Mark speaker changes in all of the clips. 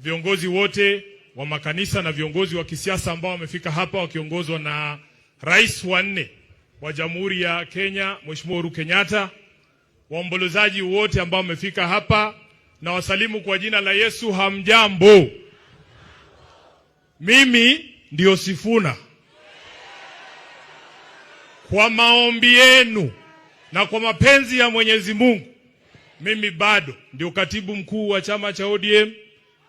Speaker 1: Viongozi wote wa makanisa na viongozi wa kisiasa ambao wamefika hapa wakiongozwa na Rais wa 4 wa Jamhuri ya Kenya, Mheshimiwa Uhuru Kenyatta, waombolezaji wote ambao wamefika hapa, na wasalimu kwa jina la Yesu. Hamjambo. Mimi ndio Sifuna. Kwa maombi yenu na kwa mapenzi ya Mwenyezi Mungu, mimi bado ndio katibu mkuu wa chama cha ODM,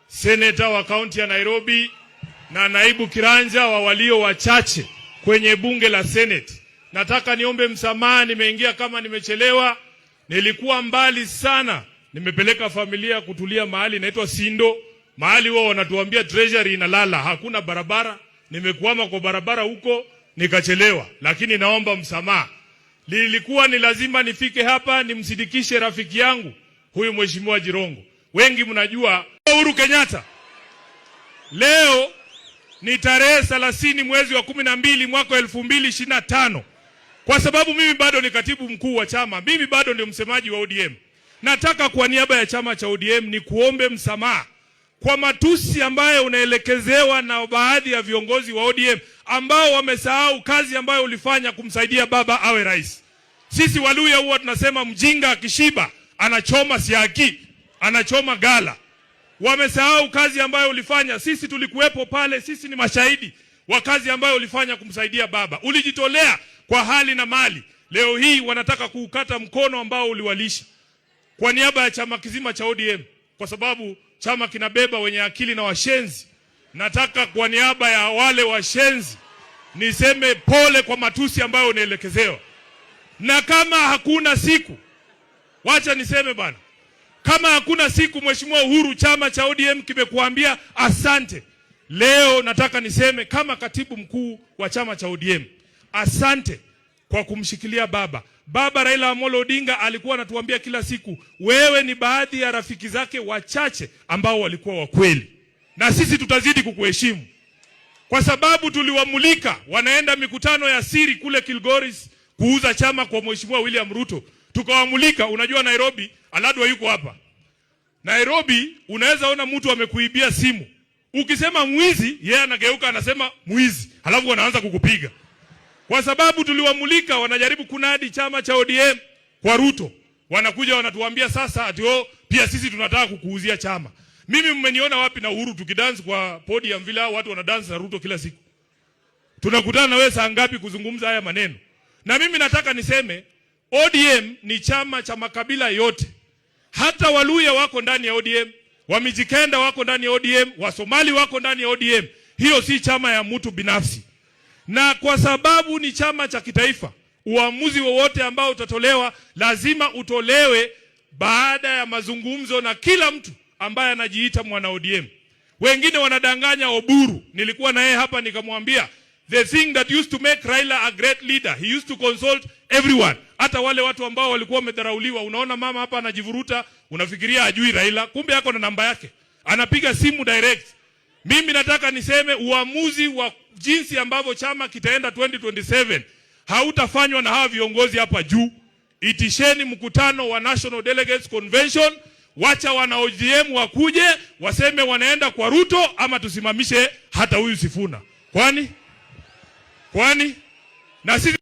Speaker 1: seneta wa kaunti ya Nairobi na naibu kiranja wa walio wachache kwenye bunge la Senate. Nataka niombe msamaha, nimeingia kama nimechelewa. Nilikuwa mbali sana. Nimepeleka familia kutulia mahali inaitwa Sindo. Mahali wao wanatuambia treasury inalala, hakuna barabara. Nimekuama kwa barabara huko nikachelewa, lakini naomba msamaha. Lilikuwa ni lazima nifike hapa nimsidikishe rafiki yangu huyu Mheshimiwa Jirongo. Wengi mnajua Uhuru Kenyatta. Leo ni tarehe 30 mwezi wa 12 mwaka 2025. Kwa sababu mimi bado ni katibu mkuu wa chama, mimi bado ndio msemaji wa ODM. Nataka kwa niaba ya chama cha ODM ni kuombe msamaha kwa matusi ambayo unaelekezewa na baadhi ya viongozi wa ODM ambao wamesahau kazi ambayo ulifanya kumsaidia baba awe rais. Sisi Waluya huwa tunasema mjinga akishiba anachoma siaki, anachoma gala. Wamesahau kazi ambayo ulifanya. Sisi tulikuwepo pale, sisi ni mashahidi wa kazi ambayo ulifanya kumsaidia baba. Ulijitolea kwa hali na mali. Leo hii wanataka kuukata mkono ambao uliwalisha. Kwa niaba ya chama kizima cha ODM, kwa sababu chama kinabeba wenye akili na washenzi, nataka kwa niaba ya wale washenzi niseme pole kwa matusi ambayo unaelekezewa. Na kama hakuna siku, wacha niseme bana, kama hakuna siku Mheshimiwa Uhuru, chama cha ODM kimekuambia asante. Leo nataka niseme kama katibu mkuu wa chama cha ODM, asante kwa kumshikilia baba. Baba Raila Amolo Odinga alikuwa anatuambia kila siku, wewe ni baadhi ya rafiki zake wachache ambao walikuwa wa kweli. Na sisi tutazidi kukuheshimu. Kwa sababu tuliwamulika wanaenda mikutano ya siri kule Kilgoris kuuza chama kwa Mheshimiwa William Ruto. Tukawamulika. Unajua Nairobi, Aladwa yuko hapa. Nairobi unaweza ona mtu amekuibia simu. Ukisema mwizi, yeye anageuka anasema mwizi. Halafu wanaanza kukupiga. Kwa sababu tuliwamulika wanajaribu kunadi chama cha ODM kwa Ruto. Wanakuja wanatuambia sasa ati pia sisi tunataka kukuuzia chama. Mimi mmeniona wapi na Uhuru tukidance kwa podium vile watu wanadance na Ruto kila siku? Tunakutana na wewe saa ngapi kuzungumza haya maneno? Na mimi nataka niseme ODM ni chama cha makabila yote. Hata Waluya wako ndani ya ODM, Wamijikenda wako ndani ya ODM, Wasomali wako ndani ya ODM. Hiyo si chama ya mtu binafsi. Na kwa sababu ni chama cha kitaifa, uamuzi wowote ambao utatolewa lazima utolewe baada ya mazungumzo na kila mtu ambaye anajiita mwana ODM. Wengine wanadanganya Oburu. Nilikuwa na yeye hapa nikamwambia, the thing that used to make Raila a great leader, he used to consult everyone. Hata wale watu ambao walikuwa wamedharauliwa. Unaona mama hapa anajivuruta, unafikiria ajui Raila, kumbe yako na namba yake. Anapiga simu direct. Mimi nataka niseme uamuzi wa jinsi ambavyo chama kitaenda 2027 hautafanywa na hawa viongozi hapa juu. Itisheni mkutano wa National Delegates Convention, wacha wana ODM wakuje waseme wanaenda kwa Ruto ama tusimamishe hata huyu Sifuna. Kwani? Na sisi